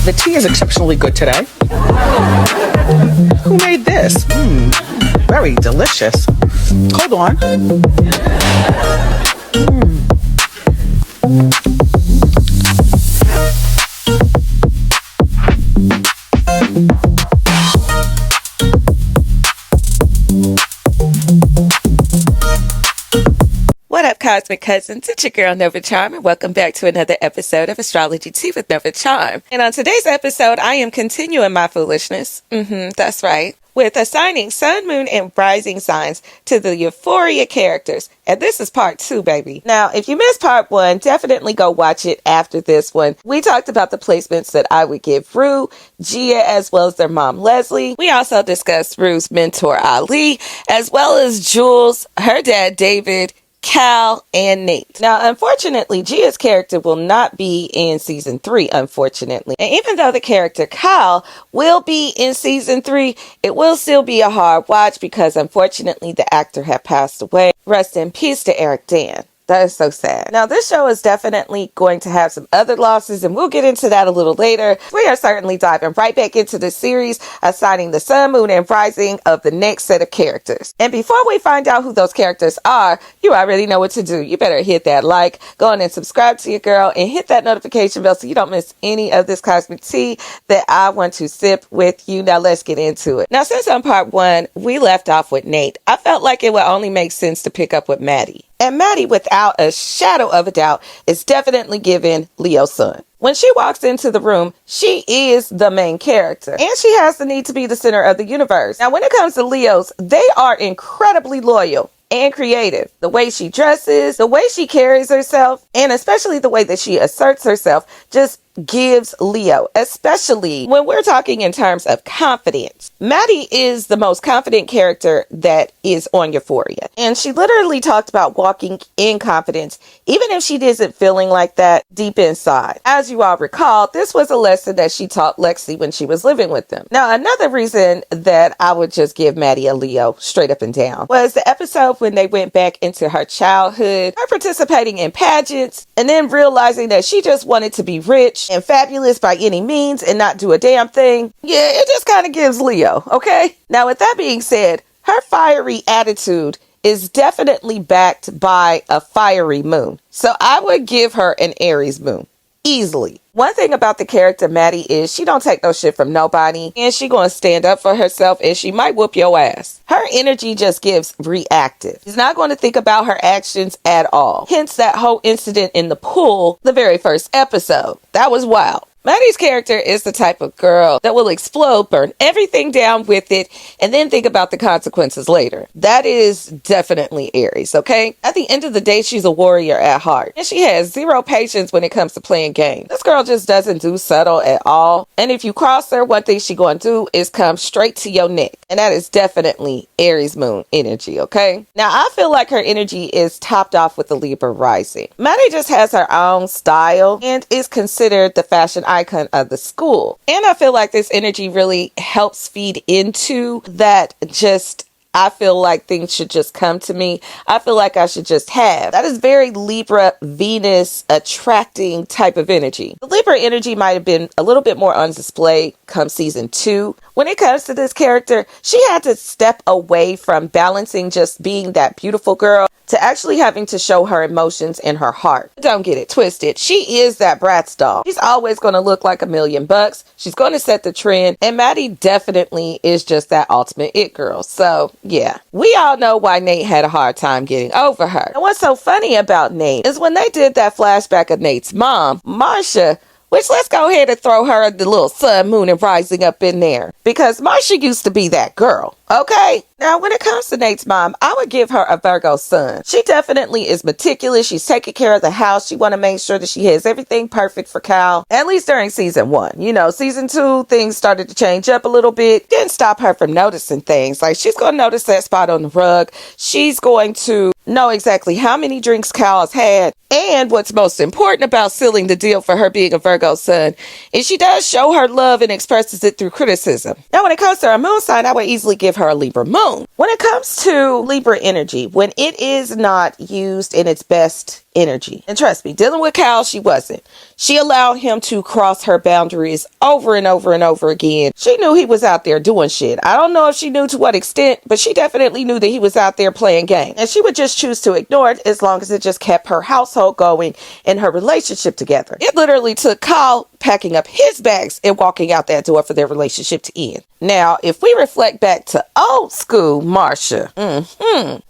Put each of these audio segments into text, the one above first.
The tea is exceptionally good today. Who made this? Very delicious. Hold on. What up, Cosmic Cousins? It's your girl, Nova Charm, and welcome back to another episode of Astrology Tea with Nova Charm. And on today's episode, I am continuing my foolishness. That's right. With assigning Sun, Moon, and Rising signs to the Euphoria characters. And this is part 2, baby. Now, if you missed part 1, definitely go watch it after this one. We talked about the placements that I would give Rue, Gia, as well as their mom, Leslie. We also discussed Rue's mentor, Ali, as well as Jules, her dad, David, Cal, and Nate. Now, unfortunately, Gia's character will not be in season 3, unfortunately. And even though the character Cal will be in season 3, it will still be a hard watch because unfortunately the actor had passed away. Rest in peace to Eric Dan. That is so sad. Now, this show is definitely going to have some other losses, and we'll get into that a little later. We are certainly diving right back into the series, assigning the Sun, Moon, and Rising of the next set of characters. And before we find out who those characters are, you already know what to do. You better hit that like, go on and subscribe to your girl, and hit that notification bell so you don't miss any of this cosmic tea that I want to sip with you. Now, let's get into it. Now, since on part 1, we left off with Nate, I felt like it would only make sense to pick up with Maddy. And Maddy, without a shadow of a doubt, is definitely giving Leo Sun. When she walks into the room, she is the main character. And she has the need to be the center of the universe. Now, when it comes to Leos, they are incredibly loyal and creative. The way she dresses, the way she carries herself, and especially the way that she asserts herself just gives Leo, especially when we're talking in terms of confidence. Maddy is the most confident character that is on Euphoria. And she literally talked about walking in confidence, even if she isn't feeling like that deep inside. As you all recall, this was a lesson that she taught Lexi when she was living with them. Now, another reason that I would just give Maddy a Leo straight up and down was the episode when they went back into her childhood, her participating in pageants, and then realizing that she just wanted to be rich and fabulous by any means and not do a damn thing. Yeah, it just kind of gives Leo, okay? Now, with that being said, her fiery attitude is definitely backed by a fiery moon. So I would give her an Aries moon. Easily. One thing about the character Maddy is she don't take no shit from nobody, and she gonna stand up for herself, and she might whoop your ass. Her energy just gives reactive. She's not going to think about her actions at all. Hence that whole incident in the pool, the very first episode. That was wild. Maddy's character is the type of girl that will explode, burn everything down with it, and then think about the consequences later. That is definitely Aries, okay? At the end of the day, she's a warrior at heart, and she has zero patience when it comes to playing games. This girl just doesn't do subtle at all, and if you cross her, one thing she gonna do is come straight to your neck, and that is definitely Aries moon energy, okay? Now, I feel like her energy is topped off with the Libra Rising. Maddy just has her own style and is considered the fashion icon of the school. And I feel like this energy really helps feed into that just, I feel like things should just come to me. I feel like I should just have. That is very Libra, Venus attracting type of energy. The Libra energy might have been a little bit more on display come season 2. When it comes to this character, she had to step away from balancing just being that beautiful girl to actually having to show her emotions and her heart. Don't get it twisted. She is that Bratz doll. She's always going to look like $1,000,000. She's going to set the trend. And Maddy definitely is just that ultimate it girl. So yeah, we all know why Nate had a hard time getting over her. And what's so funny about Nate is when they did that flashback of Nate's mom, Marsha, which let's go ahead and throw her the little Sun, Moon, and Rising up in there. Because Marsha used to be that girl. Okay? Now, when it comes to Nate's mom, I would give her a Virgo sun. She definitely is meticulous. She's taking care of the house. She want to make sure that she has everything perfect for Cal, at least during season 1. You know, season 2, things started to change up a little bit. Didn't stop her from noticing things. Like, she's going to notice that spot on the rug. She's going to know exactly how many drinks Cal has had. And what's most important about sealing the deal for her being a Virgo sun is she does show her love and expresses it through criticism. Now, when it comes to her moon sign, I would easily give her a Libra moon. When it comes to Libra energy, when it is not used in its best energy. And trust me, dealing with Kyle, she wasn't. She allowed him to cross her boundaries over and over and over again. She knew he was out there doing shit. I don't know if she knew to what extent, but she definitely knew that he was out there playing games. And she would just choose to ignore it as long as it just kept her household going and her relationship together. It literally took Kyle packing up his bags and walking out that door for their relationship to end. Now, if we reflect back to old school Marsha,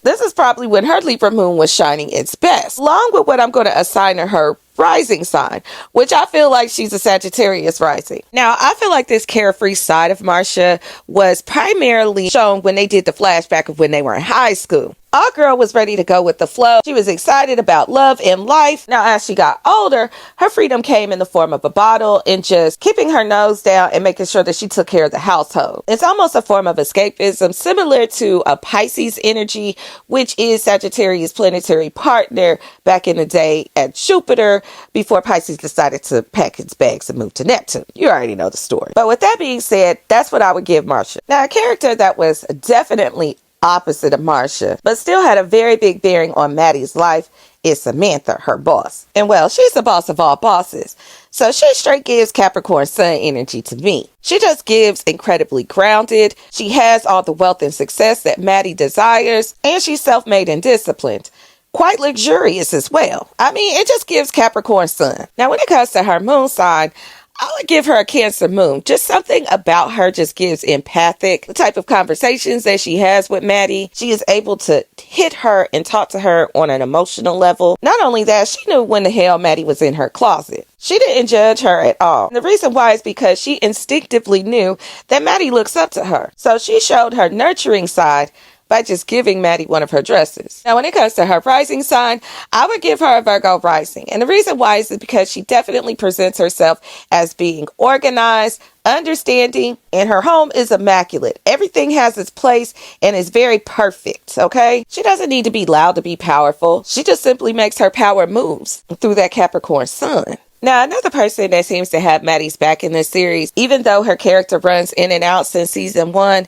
this is probably when her Libra moon was shining its best, along with what I'm going to assign to her rising sign, which I feel like she's a Sagittarius rising. Now, I feel like this carefree side of Marsha was primarily shown when they did the flashback of when they were in high school. Our girl was ready to go with the flow. She was excited about love and life. Now, as she got older, her freedom came in the form of a bottle and just keeping her nose down and making sure that she took care of the household. It's almost a form of escapism, similar to a Pisces energy, which is Sagittarius' planetary partner back in the day at Jupiter, before Pisces decided to pack its bags and move to Neptune. You already know the story. But with that being said, that's what I would give Marsha. Now, a character that was definitely opposite of Marsha, but still had a very big bearing on Maddy's life, is Samantha, her boss. And well, she's the boss of all bosses. So she straight gives Capricorn sun energy to me. She just gives incredibly grounded. She has all the wealth and success that Maddy desires, and she's self-made and disciplined. Quite luxurious as well. I mean, it just gives Capricorn sun. Now, when it comes to her moon sign, I would give her a Cancer moon. Just something about her just gives empathic. The type of conversations that she has with Maddy, she is able to hit her and talk to her on an emotional level. Not only that, she knew when the hell Maddy was in her closet. She didn't judge her at all. And the reason why is because she instinctively knew that Maddy looks up to her. So she showed her nurturing side by just giving Maddy one of her dresses. Now, when it comes to her rising sign, I would give her a Virgo rising. And the reason why is because she definitely presents herself as being organized, understanding, and her home is immaculate. Everything has its place and is very perfect, okay? She doesn't need to be loud to be powerful. She just simply makes her power moves through that Capricorn sun. Now, another person that seems to have Maddy's back in this series, even though her character runs in and out since season 1,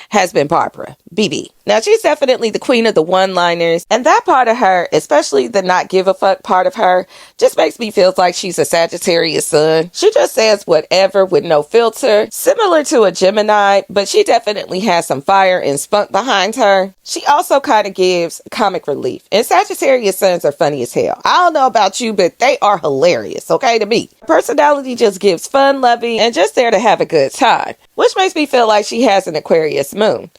has been Barbara, BB. Now, she's definitely the queen of the one-liners, and that part of her, especially the not give a fuck part of her, just makes me feel like she's a Sagittarius sun. She just says whatever with no filter, similar to a Gemini, but she definitely has some fire and spunk behind her. She also kind of gives comic relief, and Sagittarius suns are funny as hell. I don't know about you, but they are hilarious, okay, to me. Her personality just gives fun, loving, and just there to have a good time, which makes me feel like she has an Aquarius moon.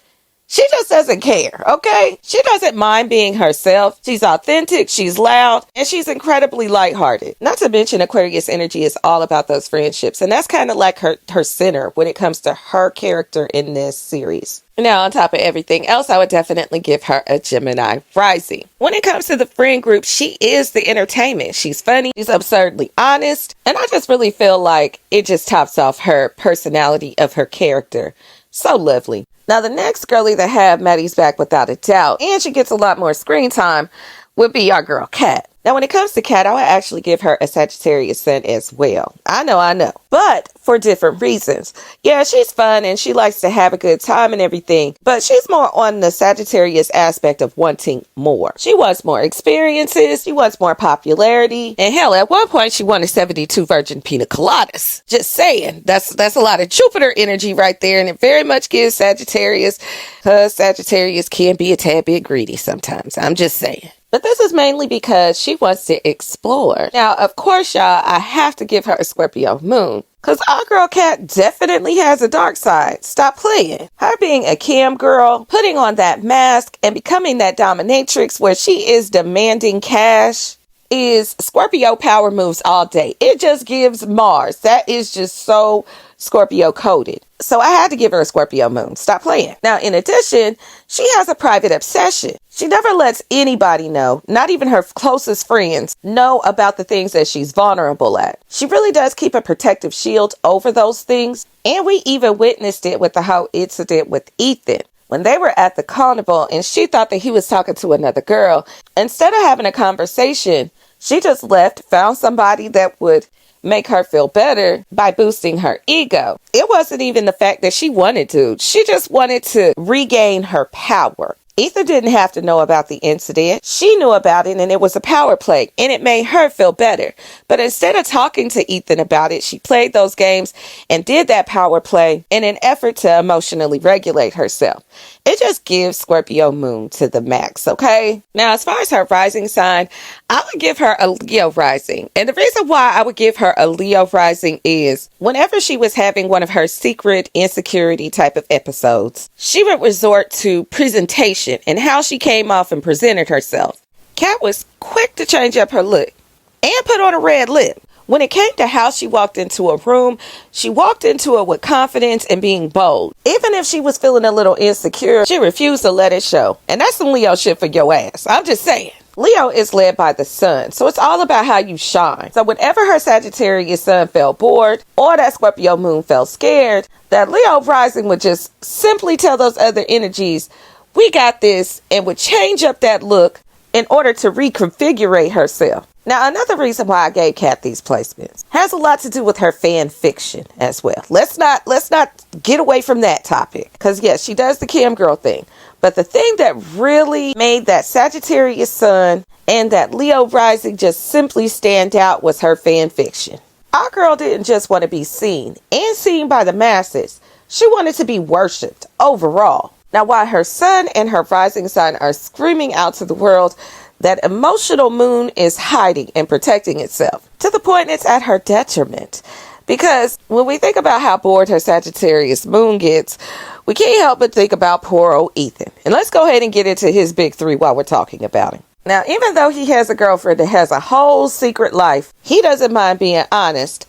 She just doesn't care, okay? She doesn't mind being herself. She's authentic, she's loud, and she's incredibly lighthearted. Not to mention Aquarius energy is all about those friendships, and that's kind of like her center when it comes to her character in this series. Now, on top of everything else, I would definitely give her a Gemini rising. When it comes to the friend group, she is the entertainment. She's funny, she's absurdly honest, and I just really feel like it just tops off her personality of her character. So lovely. Now, the next girlie that have Maddy's back without a doubt, and she gets a lot more screen time, would be our girl Kat. Now, when it comes to Kat, I would actually give her a Sagittarius sun as well. I know. But for different reasons. Yeah, she's fun and she likes to have a good time and everything. But she's more on the Sagittarius aspect of wanting more. She wants more experiences. She wants more popularity. And hell, at one point she wanted 72 virgin pina coladas. Just saying. That's a lot of Jupiter energy right there. And it very much gives Sagittarius. Sagittarius can be a tad bit greedy sometimes. I'm just saying. But this is mainly because she wants to explore. Now, of course, y'all, I have to give her a Scorpio moon. Because our girl Kat definitely has a dark side. Stop playing. Her being a cam girl, putting on that mask, and becoming that dominatrix where she is demanding cash is Scorpio power moves all day. It just gives Mars. That is just so Scorpio coded. So I had to give her a Scorpio moon. Stop playing. Now, in addition, she has a private obsession. She never lets anybody know, not even her closest friends, know about the things that she's vulnerable at. She really does keep a protective shield over those things. And we even witnessed it with the whole incident with Ethan. When they were at the carnival and she thought that he was talking to another girl, instead of having a conversation, she just left, found somebody that would make her feel better by boosting her ego. It wasn't even the fact that she wanted to. She just wanted to regain her power. Ethan didn't have to know about the incident. She knew about it, and it was a power play, and it made her feel better. But instead of talking to Ethan about it, she played those games and did that power play in an effort to emotionally regulate herself. It just gives Scorpio moon to the max, okay? Now, as far as her rising sign, I would give her a Leo rising. And the reason why I would give her a Leo rising is whenever she was having one of her secret insecurity type of episodes, she would resort to presentation and how she came off and presented herself. Kat was quick to change up her look and put on a red lip. When it came to how she walked into a room, she walked into it with confidence and being bold. Even if she was feeling a little insecure, she refused to let it show. And that's some Leo shit for your ass. I'm just saying. Leo is led by the sun, so it's all about how you shine. So whenever her Sagittarius sun felt bored or that Scorpio moon felt scared, that Leo rising would just simply tell those other energies, we got this, and would change up that look in order to reconfigure herself. Now, another reason why I gave Kat these placements has a lot to do with her fan fiction as well. Let's not get away from that topic, because yes, she does the cam girl thing. But the thing that really made that Sagittarius sun and that Leo rising just simply stand out was her fan fiction. Our girl didn't just want to be seen and seen by the masses. She wanted to be worshipped overall. Now, while her sun and her rising sign are screaming out to the world, that emotional moon is hiding and protecting itself to the point it's at her detriment. Because when we think about how bored her Sagittarius moon gets, we can't help but think about poor old Ethan. And let's go ahead and get into his big three while we're talking about him. Now, even though he has a girlfriend that has a whole secret life, he doesn't mind being honest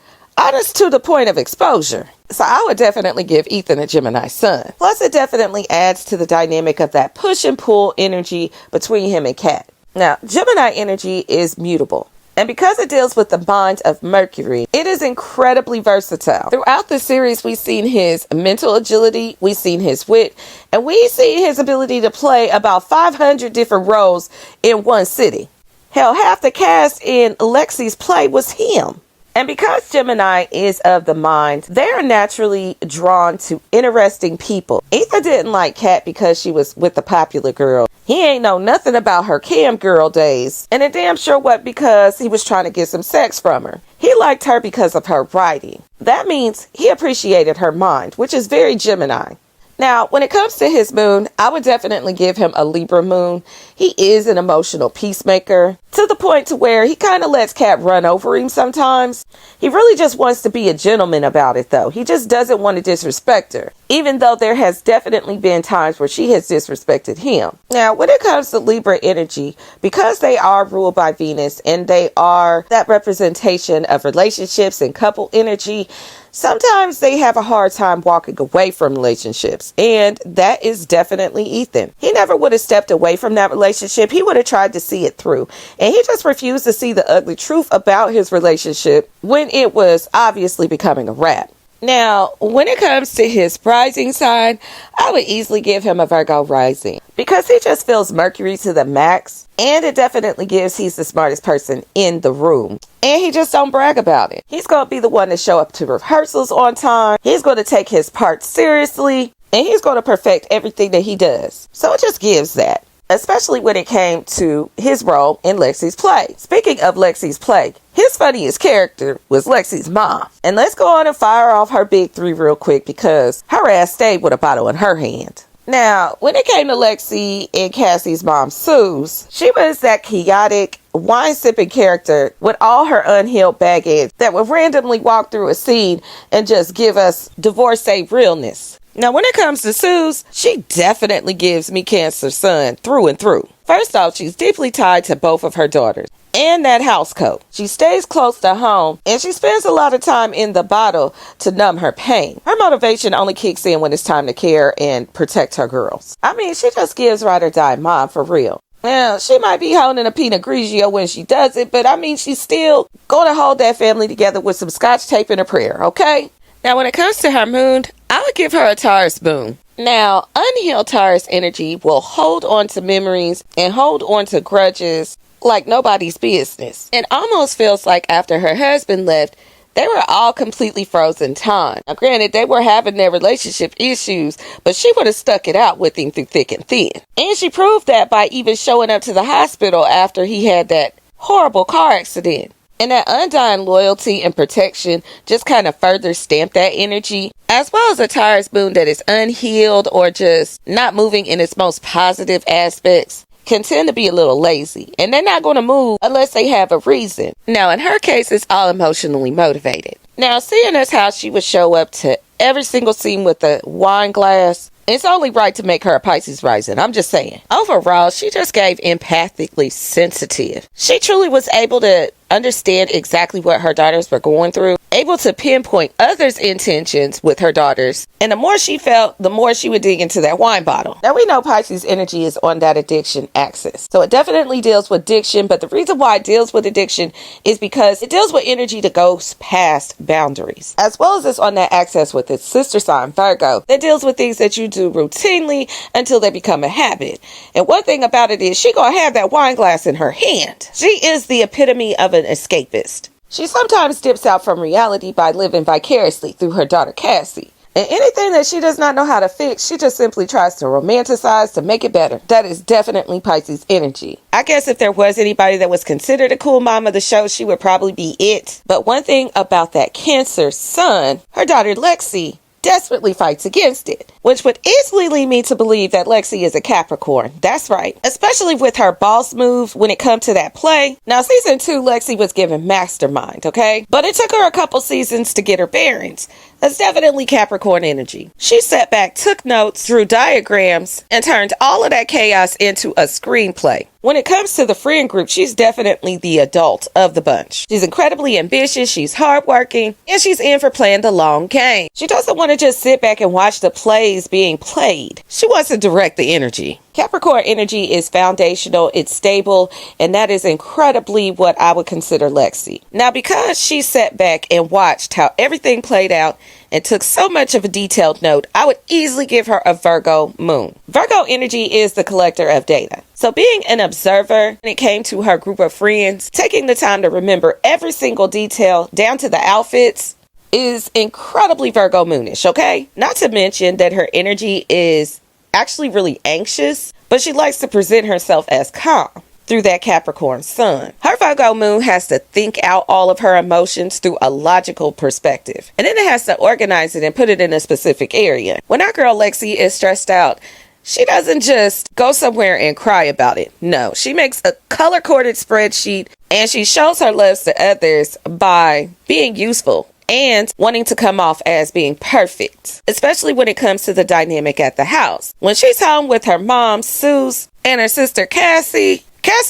to the point of exposure. So I would definitely give Ethan a Gemini sun. Plus, it definitely adds to the dynamic of that push and pull energy between him and Kat. Now, Gemini energy is mutable. And because it deals with the mind of Mercury, it is incredibly versatile. Throughout the series, we've seen his mental agility, we've seen his wit, and we've seen his ability to play about 500 different roles in one sitting. Hell, half the cast in Lexi's play was him. And because Gemini is of the mind, they're naturally drawn to interesting people. Ethan didn't like Kat because she was with the popular girl. He ain't know nothing about her cam girl days. And it damn sure wasn't because he was trying to get some sex from her. He liked her because of her writing. That means he appreciated her mind, which is very Gemini. Now, when it comes to his moon, I would definitely give him a Libra moon. He is an emotional peacemaker to the point to where he kind of lets Kat run over him sometimes. He really just wants to be a gentleman about it, though. He just doesn't want to disrespect her, even though there has definitely been times where she has disrespected him. Now, when it comes to Libra energy, because they are ruled by Venus and they are that representation of relationships and couple energy, sometimes they have a hard time walking away from relationships, and that is definitely Ethan. He never would have stepped away from that relationship. He would have tried to see it through, and he just refused to see the ugly truth about his relationship when it was obviously becoming a wrap. Now, when it comes to his rising sign, I would easily give him a Virgo rising because he just feels Mercury to the max, and it definitely gives he's the smartest person in the room. And he just don't brag about it. He's going to be the one to show up to rehearsals on time. He's going to take his part seriously, and he's going to perfect everything that he does. So it just gives that, especially when it came to his role in Lexi's play. Speaking of Lexi's play, his funniest character was Lexi's mom. And let's go on and fire off her big three real quick because her ass stayed with a bottle in her hand. Now, when it came to Lexi and Cassie's mom, Suze, she was that chaotic, wine-sipping character with all her unhealed baggage that would randomly walk through a scene and just give us divorcee realness. Now, when it comes to Suze, she definitely gives me Cancer sun through and through. First off, she's deeply tied to both of her daughters and that house coat. She stays close to home, and she spends a lot of time in the bottle to numb her pain. Her motivation only kicks in when it's time to care and protect her girls. I mean, she just gives ride or die mom for real. Now, she might be holding a Pinot Grigio when she does it, but I mean, she's still going to hold that family together with some scotch tape and a prayer, okay? Now, when it comes to her moon, I would give her a Taurus moon. Now, unhealed Taurus energy will hold on to memories and hold on to grudges like nobody's business. It almost feels like after her husband left, they were all completely frozen time. Now granted, they were having their relationship issues, but she would have stuck it out with him through thick and thin. And she proved that by even showing up to the hospital after he had that horrible car accident. And that undying loyalty and protection just kind of further stamped that energy, as well as a Taurus moon that is unhealed or just not moving in its most positive aspects can tend to be a little lazy, and they're not going to move unless they have a reason. Now in her case, it's all emotionally motivated. Now seeing as how she would show up to every single scene with a wine glass, it's only right to make her a Pisces rising. I'm just saying. Overall, she just gave empathically sensitive. She truly was able to understand exactly what her daughters were going through, able to pinpoint others' intentions with her daughters, and the more she felt, the more she would dig into that wine bottle. Now we know Pisces energy is on that addiction axis, so it definitely deals with addiction, but the reason why it deals with addiction is because it deals with energy that goes past boundaries, as well as it's on that axis with its sister sign Virgo that deals with things that you do routinely until they become a habit. And one thing about it is she gonna have that wine glass in her hand. She is the epitome of an escapist. She sometimes dips out from reality by living vicariously through her daughter Cassie. And anything that she does not know how to fix, she just simply tries to romanticize to make it better. That is definitely Pisces energy. I guess if there was anybody that was considered a cool mom of the show, she would probably be it. But one thing about that Cancer sun, her daughter Lexi desperately fights against it, which would easily lead me to believe that Lexi is a Capricorn. That's right, especially with her boss moves when it comes to that play. Now season 2, Lexi was given mastermind, okay, but it took her a couple seasons to get her bearings. That's definitely Capricorn energy. She sat back, took notes, drew diagrams, and turned all of that chaos into a screenplay. When it comes to the friend group, she's definitely the adult of the bunch. She's incredibly ambitious, she's hardworking, and she's in for playing the long game. She doesn't want to just sit back and watch the plays being played. She wants to direct the energy. Capricorn energy is foundational, it's stable, and that is incredibly what I would consider Lexi. Now, because she sat back and watched how everything played out and took so much of a detailed note, I would easily give her a Virgo moon. Virgo energy is the collector of data. So being an observer when it came to her group of friends, taking the time to remember every single detail down to the outfits is incredibly Virgo moonish, okay? Not to mention that her energy is actually really anxious, but she likes to present herself as calm through that Capricorn sun. Her Virgo moon has to think out all of her emotions through a logical perspective, and then it has to organize it and put it in a specific area. When our girl Lexi is stressed out, she doesn't just go somewhere and cry about it. No, she makes a color-coded spreadsheet and she shows her loves to others by being useful and wanting to come off as being perfect, especially when it comes to the dynamic at the house. When she's home with her mom, Suze, and her sister, Cassie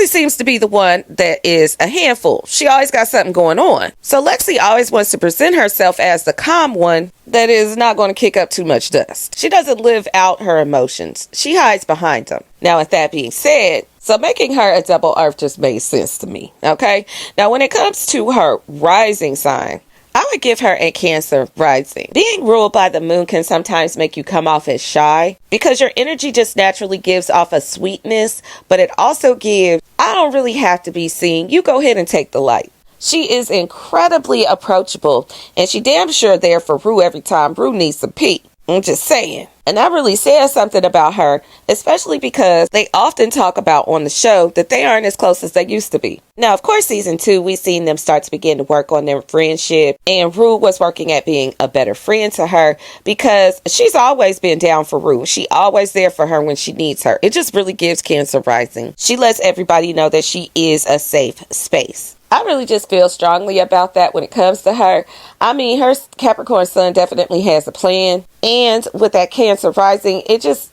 seems to be the one that is a handful. She always got something going on. So Lexi always wants to present herself as the calm one that is not going to kick up too much dust. She doesn't live out her emotions. She hides behind them. Now, with that being said, so making her a double earth just made sense to me, okay? Now, when it comes to her rising sign, I would give her a Cancer rising. Being ruled by the moon can sometimes make you come off as shy because your energy just naturally gives off a sweetness, but it also gives, I don't really have to be seen. You go ahead and take the light. She is incredibly approachable, and she damn sure there for Rue every time Rue needs some pee. I'm just saying. And that really says something about her, especially because they often talk about on the show that they aren't as close as they used to be. Now, of course, season 2, we've seen them start to begin to work on their friendship, and Rue was working at being a better friend to her because she's always been down for Rue. She always there for her when she needs her. It just really gives Cancer rising. She lets everybody know that she is a safe space. I really just feel strongly about that when it comes to her. I mean, her Capricorn sun definitely has a plan. And with that Cancer rising,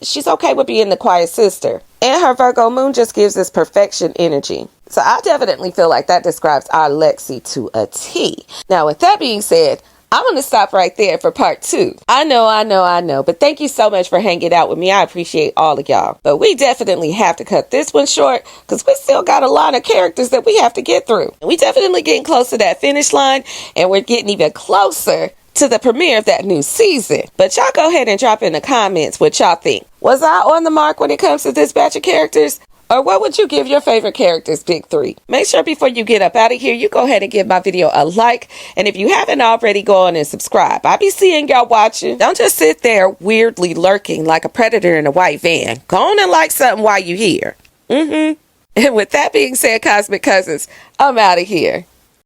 she's okay with being the quiet sister. And her Virgo moon just gives us perfection energy. So I definitely feel like that describes our Lexi to a T. Now, with that being said, I'm going to stop right there for part 2. I know. But thank you so much for hanging out with me. I appreciate all of y'all. But we definitely have to cut this one short because we still got a lot of characters that we have to get through. And we definitely getting close to that finish line. And we're getting even closer to the premiere of that new season. But y'all go ahead and drop in the comments what y'all think. Was I on the mark when it comes to this batch of characters? Or what would you give your favorite characters big three? Make sure before you get up out of here, you go ahead and give my video a like. And if you haven't already, go on and subscribe. I be seeing y'all watching. Don't just sit there weirdly lurking like a predator in a white van. Go on and like something while you here. And with that being said, Cosmic Cousins, I'm out of here.